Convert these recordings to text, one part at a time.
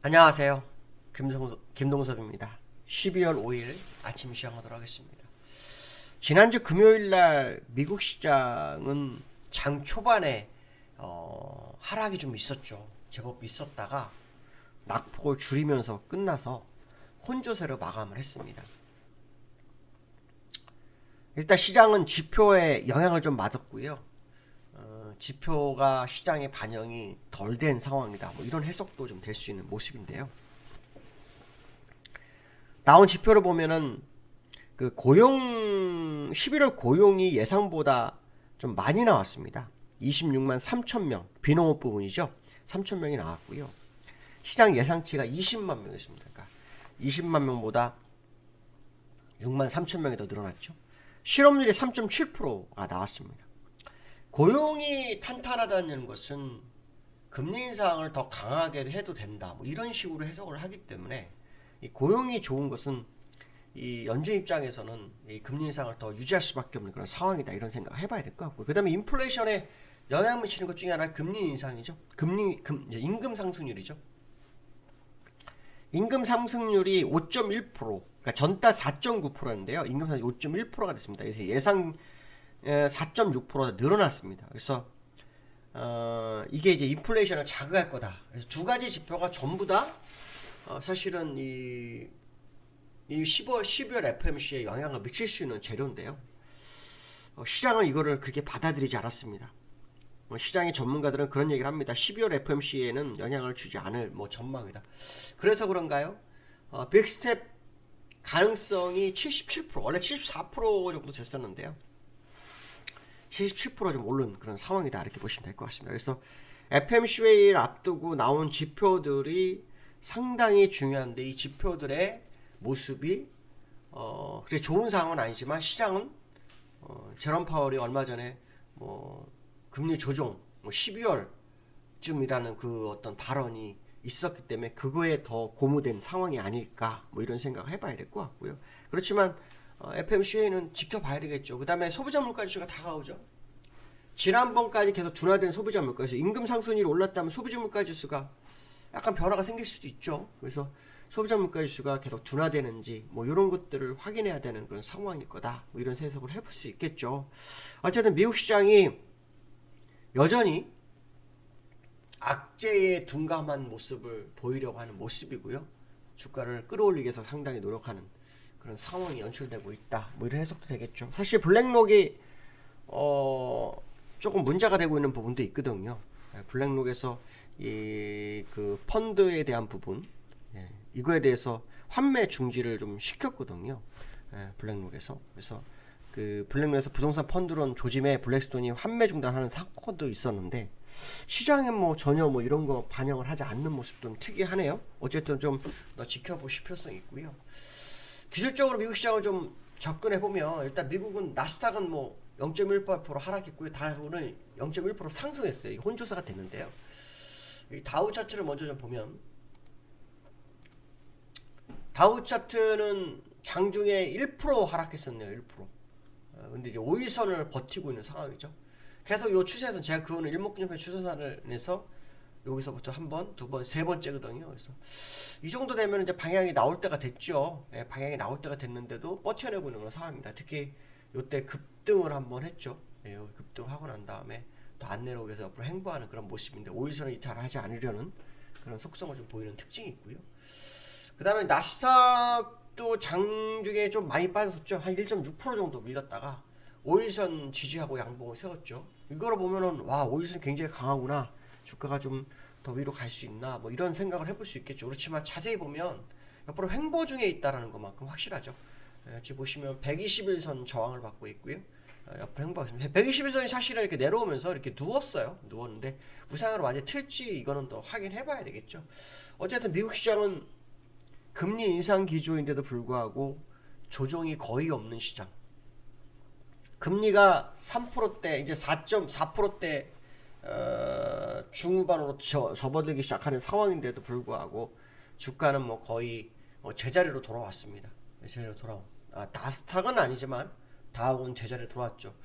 안녕하세요. 김동섭입니다. 12월 5일 아침 시작하도록 하겠습니다. 지난주 금요일날 미국 시장은 장 초반에 하락이 좀 있었죠. 제법 있었다가 낙폭을 줄이면서 끝나서 혼조세로 마감을 했습니다. 일단 시장은 지표에 영향을 좀 받았고요. 지표가 시장에 반영이 덜 된 상황이다. 뭐 이런 해석도 좀 될 수 있는 모습인데요. 나온 지표를 보면은 그 고용 11월 고용이 예상보다 좀 많이 나왔습니다. 26만 3천 명 비농업 부분이죠. 3천 명이 나왔고요. 시장 예상치가 20만 명이었습니다. 그러니까 20만 명보다 6만 3천 명이 더 늘어났죠. 실업률이 3.7%가 나왔습니다. 고용이 탄탄하다는 것은 금리 인상을 더 강하게 해도 된다. 뭐 이런 식으로 해석을 하기 때문에 이 고용이 좋은 것은 이 연준 입장에서는 이 금리 인상을 더 유지할 수밖에 없는 그런 상황이다. 이런 생각 해봐야 될 것 같고요. 그다음에 인플레이션에 영향을 미치는 것 중에 하나 금리 인상이죠. 임금 상승률이죠. 임금 상승률이 5.1%, 그러니까 전달 4.9%였는데요. 임금 상승 5.1%가 됐습니다. 그래서 예상 4.6%가 늘어났습니다. 그래서 이게 이제 인플레이션을 자극할 거다. 그래서 두 가지 지표가 전부 다 사실은 이 12월 FMC에 영향을 미칠 수 있는 재료인데요. 시장은 이거를 그렇게 받아들이지 않았습니다. 시장의 전문가들은 그런 얘기를 합니다. 12월 FMC에는 영향을 주지 않을 전망이다. 그래서 그런가요? 빅스텝 가능성이 77%, 원래 74% 정도 됐었는데요. 77%좀 오른 그런 상황이다. 이렇게 보시면 될 것 같습니다. 그래서 FMC 회의를 앞두고 나온 지표들이 상당히 중요한데 이 지표들의 모습이 그래 좋은 상황은 아니지만 시장은 제롬 파월이 얼마 전에 금리 조정 12월쯤이라는 그 어떤 발언이 있었기 때문에 그거에 더 고무된 상황이 아닐까 이런 생각을 해봐야 될 것 같고요. 그렇지만 FMCA는 지켜봐야 되겠죠. 그 다음에 소비자 물가 지수가 다가오죠. 지난번까지 계속 둔화된 소비자 물가 지수, 임금 상승률이 올랐다면 소비자 물가 지수가 약간 변화가 생길 수도 있죠. 그래서 소비자 물가 지수가 계속 둔화되는지 이런 것들을 확인해야 되는 그런 상황일 거다. 이런 해석을 해볼 수 있겠죠. 어쨌든 미국 시장이 여전히 악재에 둔감한 모습을 보이려고 하는 모습이고요. 주가를 끌어올리기 위해서 상당히 노력하는 그런 상황이 연출되고 있다. 이런 해석도 되겠죠. 사실 블랙록이 조금 문제가 되고 있는 부분도 있거든요. 블랙록에서 이 그 펀드에 대한 부분, 이거에 대해서 환매 중지를 좀 시켰거든요. 블랙록에서. 그래서 그 블랙록에서 부동산 펀드론 조짐에 블랙스톤이 환매 중단하는 사건도 있었는데 시장에 전혀 이런 거 반영을 하지 않는 모습도 특이하네요. 어쨌든 좀 더 지켜보실 필요성이 있고요. 기술적으로 미국 시장을 좀 접근해 보면 일단 미국은 나스닥은 0.18% 하락했고요. 다우는 0.1% 상승했어요. 혼조세가 됐는데요. 이 다우 차트를 먼저 좀 보면 다우 차트는 장중에 1% 하락했었네요. 1%. 근데 이제 5일선을 버티고 있는 상황이죠. 계속 이 추세선 제가 그거는 일목균형표 추세선을 내서 여기서부터 한 번, 두 번, 세 번째거든요. 그래서 이 정도 되면 이제 방향이 나올 때가 됐죠. 방향이 나올 때가 됐는데도 버텨내고 있는 그런 상황입니다. 특히 이때 급등을 한번 했죠. 급등하고 난 다음에 또 안 내려오게 해서 옆으로 행보하는 그런 모습인데 5일선을 이탈하지 않으려는 그런 속성을 좀 보이는 특징이 있고요. 그 다음에 나스닥도 장중에 좀 많이 빠졌었죠. 한 1.6% 정도 밀렸다가 5일선 지지하고 양봉을 세웠죠. 이거를 보면은 와 5일선 굉장히 강하구나. 주가가 좀 더 위로 갈 수 있나 이런 생각을 해볼 수 있겠죠. 그렇지만 자세히 보면 옆으로 횡보 중에 있다라는 것만큼 확실하죠. 지금 보시면 121선 저항을 받고 있고요. 옆으로 횡보하고 있습니다. 121선이 사실은 이렇게 내려오면서 이렇게 누웠는데 우상으로 완전히 틀지 이거는 더 확인해봐야 되겠죠. 어쨌든 미국 시장은 금리 인상 기조인데도 불구하고 조정이 거의 없는 시장. 금리가 3%대 이제 4.4%대 중후반으로 접어들기 시작하는 상황인데도 불구하고 주가는 거의 제자리로 돌아왔습니다. 제자리로 돌아온. 나스닥은 아니지만 다우는 제자리로 돌아왔죠.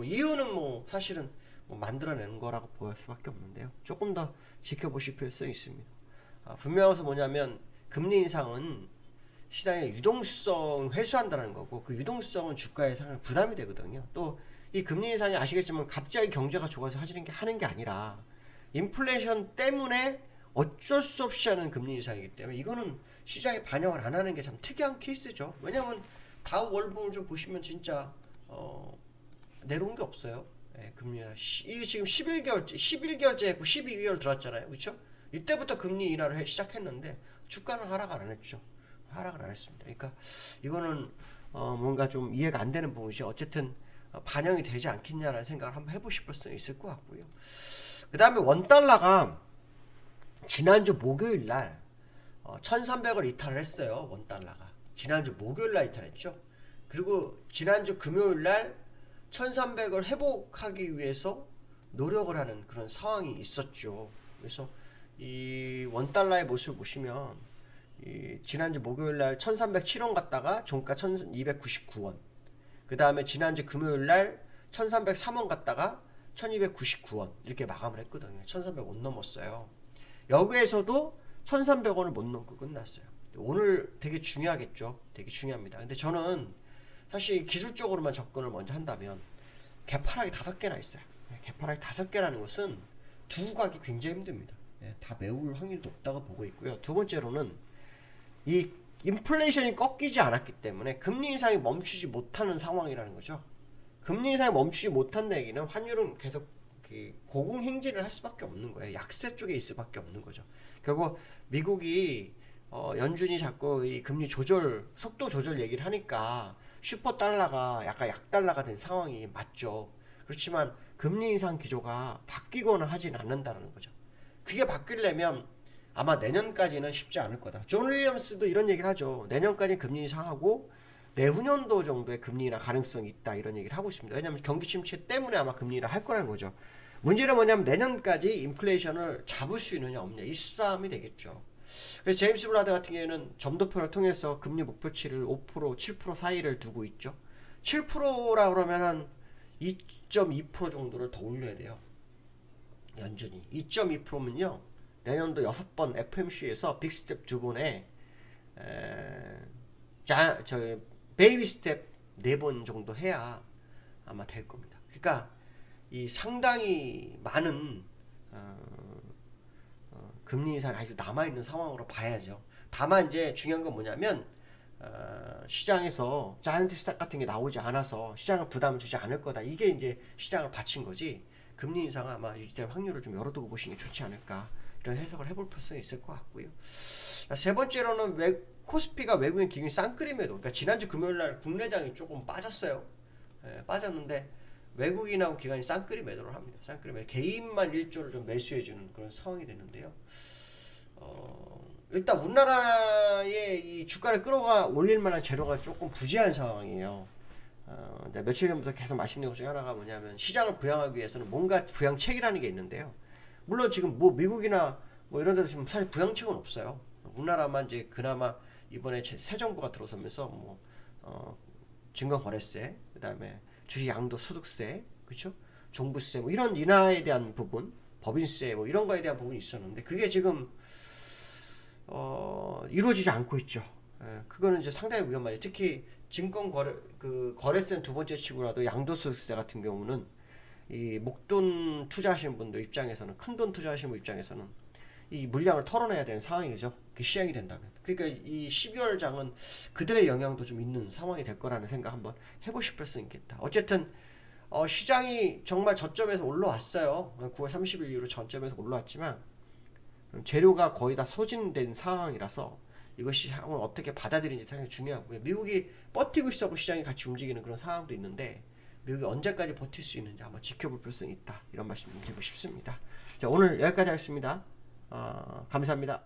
이유는 사실은 만들어내는 거라고 보일 수밖에 없는데요. 조금 더 지켜보실 필요성이 있습니다. 분명해서 뭐냐면 금리 인상은 시장의 유동성 회수한다는 거고, 그 유동성은 주가에 상당히 부담이 되거든요. 또 이 금리 인상이 아시겠지만 갑자기 경제가 좋아서 하는 게 아니라 인플레이션 때문에 어쩔 수 없이 하는 금리 인상이기 때문에 이거는 시장에 반영을 안 하는 게 참 특이한 케이스죠. 왜냐면 다우 월봉을 좀 보시면 진짜 내려온 게 없어요. 예, 금리 이게 지금 11개월째 했고 12개월 들어왔잖아요. 그렇죠? 이때부터 금리 인하를 시작했는데 주가는 하락을 안 했죠. 하락을 안 했습니다. 그러니까 이거는 뭔가 좀 이해가 안 되는 부분이죠. 어쨌든 반영이 되지 않겠냐라는 생각을 한번 해보실 필요성이 있을 것 같고요. 그 다음에 원달러가 지난주 목요일 날 1300을 이탈을 했어요. 원달러가 지난주 목요일 날 이탈했죠. 그리고 지난주 금요일 날 1300을 회복하기 위해서 노력을 하는 그런 상황이 있었죠. 그래서 이 원달러의 모습을 보시면 지난주 목요일날 1307원 갔다가 종가 1299원, 그 다음에 지난주 금요일날 1303원 갔다가 1299원 이렇게 마감을 했거든요. 1300원 넘었어요. 여기에서도 1300원을 못 넘고 끝났어요. 오늘 되게 중요하겠죠. 되게 중요합니다. 근데 저는 사실 기술적으로만 접근을 먼저 한다면 개파락이 5개나 있어요. 개파락이 5개라는 것은 두고 가기 굉장히 힘듭니다. 다 메울 확률이 높다고 보고 있고요. 두 번째로는 이 인플레이션이 꺾이지 않았기 때문에 금리 인상이 멈추지 못하는 상황이라는 거죠. 금리 인상이 멈추지 못한다는 얘기는 환율은 계속 고공행진을 할 수밖에 없는 거예요. 약세 쪽에 있을 수밖에 없는 거죠. 결국 미국이 연준이 자꾸 이 금리 조절, 속도 조절 얘기를 하니까 슈퍼 달러가 약간 약달러가 된 상황이 맞죠. 그렇지만 금리 인상 기조가 바뀌거나 하진 않는다는 거죠. 그게 바뀌려면 아마 내년까지는 쉽지 않을 거다. 존 윌리엄스도 이런 얘기를 하죠. 내년까지 금리 인상하고 내후년도 정도의 금리 인하 가능성이 있다, 이런 얘기를 하고 있습니다. 왜냐하면 경기 침체 때문에 아마 금리 인하 할 거라는 거죠. 문제는 뭐냐면 내년까지 인플레이션을 잡을 수 있느냐 없느냐, 이 싸움이 되겠죠. 그래서 제임스 블라드 같은 경우에는 점도표를 통해서 금리 목표치를 5%, 7% 사이를 두고 있죠. 7%라 그러면 한 2.2% 정도를 더 올려야 돼요. 연준이 2.2%면요 내년도 6번 FMC에서 빅스텝 2번에 베이비 스텝 4번 정도 해야 아마 될 겁니다. 그러니까 이 상당히 많은 금리 인상이 아직 남아있는 상황으로 봐야죠. 다만 이제 중요한 건 뭐냐면 시장에서 자이언트 스탁 같은 게 나오지 않아서 시장을 부담을 주지 않을 거다, 이게 이제 시장을 받친 거지, 금리 인상은 아마 유지될 확률을 좀 열어두고 보시는 게 좋지 않을까, 이런 해석을 해볼 필요성이 있을 것 같고요. 세 번째로는 코스피가 외국인 기관이 쌍끌이 매도, 그러니까 지난주 금요일날 국내장이 조금 빠졌어요. 빠졌는데 외국인하고 기관이 쌍끌이 매도를 합니다. 쌍끌이 매도, 개인만 1조를 좀 매수해주는 그런 상황이 되는데요. 일단 우리나라의 이 주가를 끌어가 올릴 만한 재료가 조금 부재한 상황이에요. 며칠 전부터 계속 말씀드린 것 중에 하나가 뭐냐면 시장을 부양하기 위해서는 뭔가 부양책이라는 게 있는데요. 물론 지금 뭐 미국이나 뭐 이런 데도 지금 사실 부양책은 없어요. 우리나라만 이제 그나마 이번에 새 정부가 들어서면서 뭐 증권거래세, 그다음에 주식 양도소득세, 그렇죠? 종부세, 뭐 이런 인하에 대한 부분, 법인세 뭐 이런 거에 대한 부분이 있었는데 그게 지금 이루어지지 않고 있죠. 그거는 이제 상당히 위험하죠. 특히 거래세는 두 번째 치고라도 양도소득세 같은 경우는 이 목돈 투자하시는 분들 입장에서는, 큰돈 투자하시는 분 입장에서는 이 물량을 털어내야 되는 상황이죠. 그 시행이 된다면. 그러니까 이 12월 장은 그들의 영향도 좀 있는 상황이 될 거라는 생각 한번 해보실 필요성이 있겠다. 어쨌든 시장이 정말 저점에서 올라왔어요. 9월 30일 이후로 저점에서 올라왔지만 재료가 거의 다 소진된 상황이라서 이것이 향후 어떻게 받아들이는지 상당히 중요하고요. 미국이 버티고 있어고 시장이 같이 움직이는 그런 상황도 있는데 미국이 언제까지 버틸 수 있는지 한번 지켜볼 필요성이 있다, 이런 말씀 드리고 싶습니다. 자, 오늘 여기까지 하겠습니다. 감사합니다.